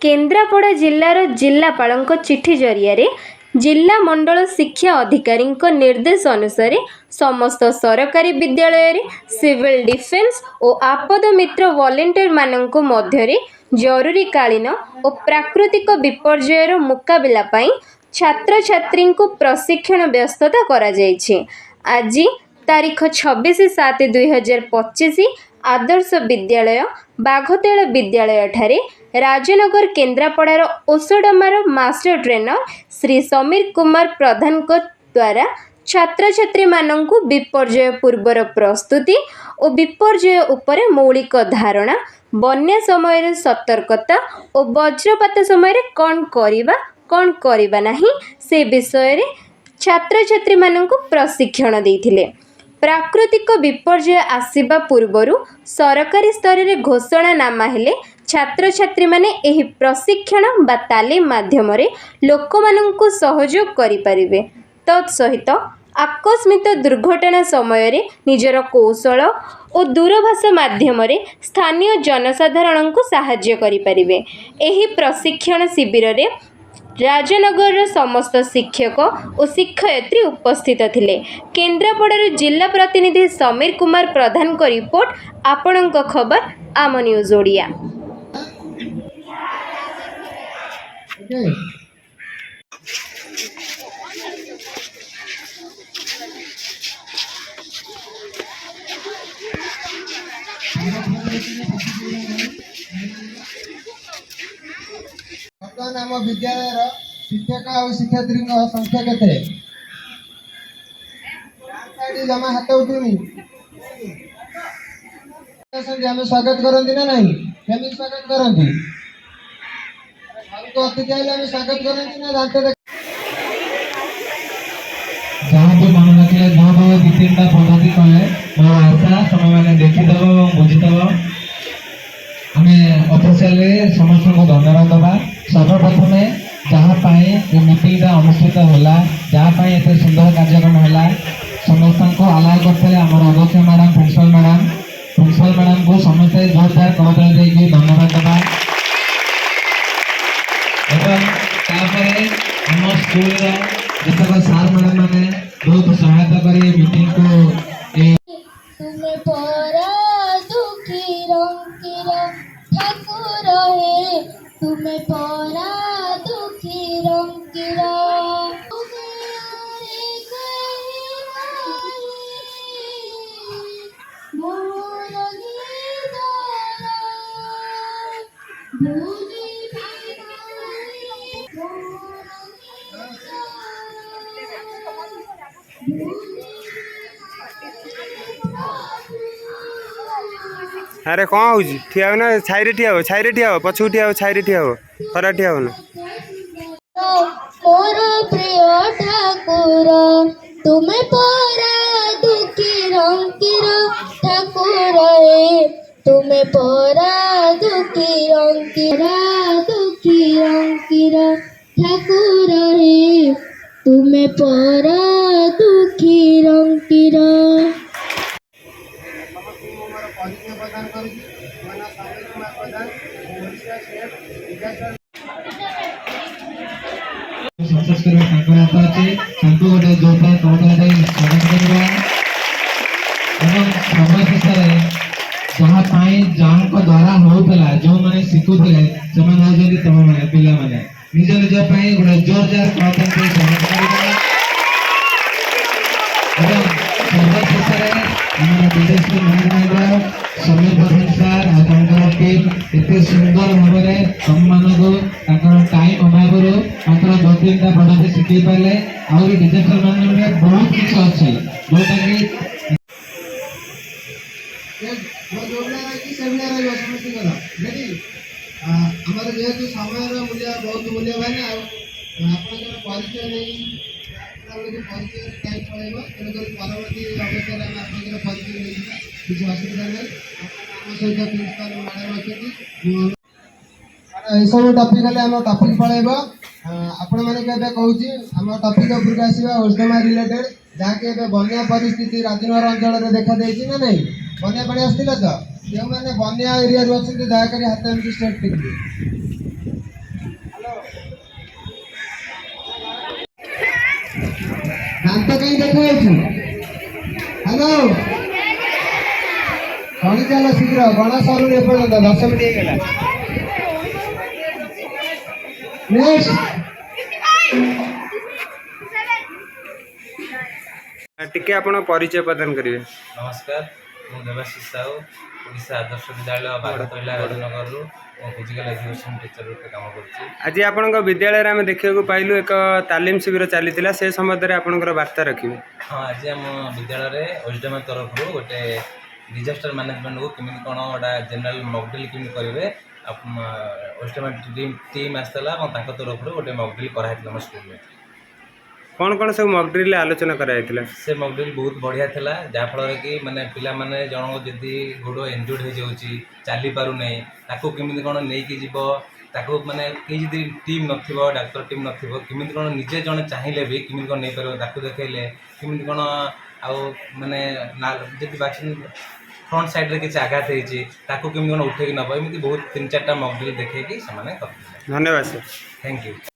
केन्द्रापड़ा जिल्लार जिल्लापालଙ୍କ चिठी जरिया जिला मंडल शिक्षा अधिकारी निर्देश अनुसार समस्त सरकारी विद्यालय सिविल डिफेन्स और आपद मित्र वॉलंटियर मानक मध्य जरूरीकालीन और प्राकृतिक विपर्ययर मुकाबला पाई छात्र छात्री को प्रशिक्षण व्यवस्था करा जायछि। आज तारीख 26/7/2025 आदर्श विद्यालय बाघतेल विद्यालय ठारे राजनगर केन्द्रापड़ार ओसडमार मास्टर ट्रेनर श्री समीर कुमार प्रधान द्वारा छात्र छात्री मानंकु विपर्यय पूर्वर प्रस्तुति और विपर्यय उपरे मौलिक धारणा बन्या समय सतर्कता और वज्रपात समय कौन करिबा नहीं से विषय छात्र छात्री मानंकु प्रशिक्षण देथिले। प्राकृतिक विपर्यय आसिबा पूर्वरु सरकारी स्तर रे घोषणानामा हेले छात्र छात्री माने एही प्रशिक्षण बा तालीम माध्यम लोकमानंकु सहयोग करि परिबे। तत्सहित आकस्मिक दुर्घटना समय निजर कौशल और दूरभाष माध्यम स्थानीय जनसाधारण को साहाय्य करि परिबे। एही प्रशिक्षण शिविर रे राजनगर समस्त शिक्षक और शिक्षयित्री उपस्थित थिले। केन्द्रापड़ार जिला प्रतिनिधि समीर कुमार प्रधान को रिपोर्ट आपणक खबर आम न्यूज ओडिया। आम विद्यालय शिक्षक और शिक्षयित्री संख्या केते जमा हाथ उठुनी आम स्वागत करती ना नहीं केमी स्वागत करती घर को अतिथि आइले आम स्वागत करती ना दांत जहाँ भी मन रखिले जहाँ भाव दु तीन पद्धति कहे मोर आशा समय मैंने देखीदेव और बुझीदेव आम ऑफिशियल समस्त को धन्यवाद दबा। सर्वप्रथम जहाँ मीटिंग अनुष्ठित होला जहाँ एत सुंदर कार्यक्रम है समस्त को आलाय करते आम अध्यक्ष मैडम प्रिंसिपल मैडम को समस्त जोरदार करताल देकी धन्यवाद दबा। आम स्कूल जितक सार मैडम मैंने बहुत सहायता कर मीटिंग को तुम्हें परा दुखी रंगीर ठाकुर हे तुम्हें परा दुखी रंगीर अरे कौन हो ठिया ना छाई ठिया हो पछू ठिया हो छाई ठिया हो खरा ठिया हो ना मोर प्रिय ठाकुर तुम्हें परा दुखी रंगीर ठाकुर हे तुम्हें परा दुखी रंगीर ठाकुर हे तुम्हें परा दुखी रंगीर प्रदान करुछि मन समीर कुमार प्रधान ओडिशा स्टेट विकास सक्सेस करबा तांकर हाथ अछि तांको गोटे जोरदार करताल दे स्वागत करबा एवं समस्त जहाँ जहाँ को द्वारा होउतला जो माने सिखुतले समान हो जली तम माने पिला माने निज निज पई गोटे जोरदार करताल दे स्वागत करबा एवं समस्त हमारा विदेश के महाराज समीर प्रधान सार और टीम एते सुंदर भाव में सम्मान को टाइम अभाव दो तीन पद्धति शिखी पारे आउरी डिजिटल माध्यम में बहुत किसी अच्छी जोटा कि आमर जेहेतु समय मूल्य बहुत मूल्यवान परिचय नहीं परिचय टाइम पड़ेगा तेणुक परवर्ती अवसर में परिचय नहीं किसी असुविधा नहीं आम सहित प्रिंसिपाल मैडम अच्छा सब टपिक आम टपिक पड़ेगा आपण मैंने कहूँ आम टपिक उपरक आसवा ओसडमा रिलेटेड जहाँकि बन्या परिस्थिति राजनगर अंचल देखा देती ना नहीं बन्या पानी आसला तो जो मैंने बन्या एरिया अच्छा दयाकोरी हाथ एमती स्टेट टिक कहीं देखा हेलो गणी चल शीघ्र गणा सारू एपर्यंत 10 मिनिट हो नेक्स्ट टिके आपण परिचय प्रदान करेंगे। नमस्कार मु Debashish Sahu Odisha Adarsh Vidyalaya बागतला Rajnagar physical education teacher रूप काम करछि। आज आपण विद्यालय में देखा पाइलु एक तालीम शिविर चली से संबंध में आपंकर वार्ता रखिए। हाँ आज आम विद्यालय ओएसडीएम तरफ गोटे डिजास्टर मैनेजमेंट को केमी कौन गोटा जनरल मॉकड्रिल केमी करेंगे ओएसडीएम टीम आसला तरफ गोटे मॉकड्रिल कराई स्कूल में। कौन कौन सब मॉकड्रिल आलोचना कराई से मॉकड्रिल बहुत बढ़िया था जहाँफल कि माने पिला माने जनक जदि गोड़ इंजुर्ड हो जाऊँगी चली पार ना ताको केमी कौन नहीं जीव ताको माने कहीं जदि टीम नथिबो डाक्टर टीम नथिबो केमी कौन निजे जने चाहिए भी केमी कौन नहीं पार ताको देखले केमी कौन आउ माने जदि वैक्सीन फ्रंट साइड रे किसी आघात होती ताको केमी कौन उठेक नब एमती बहुत 3-4टा मॉकड्रिल देखी धन्यवाद सर। Thank you.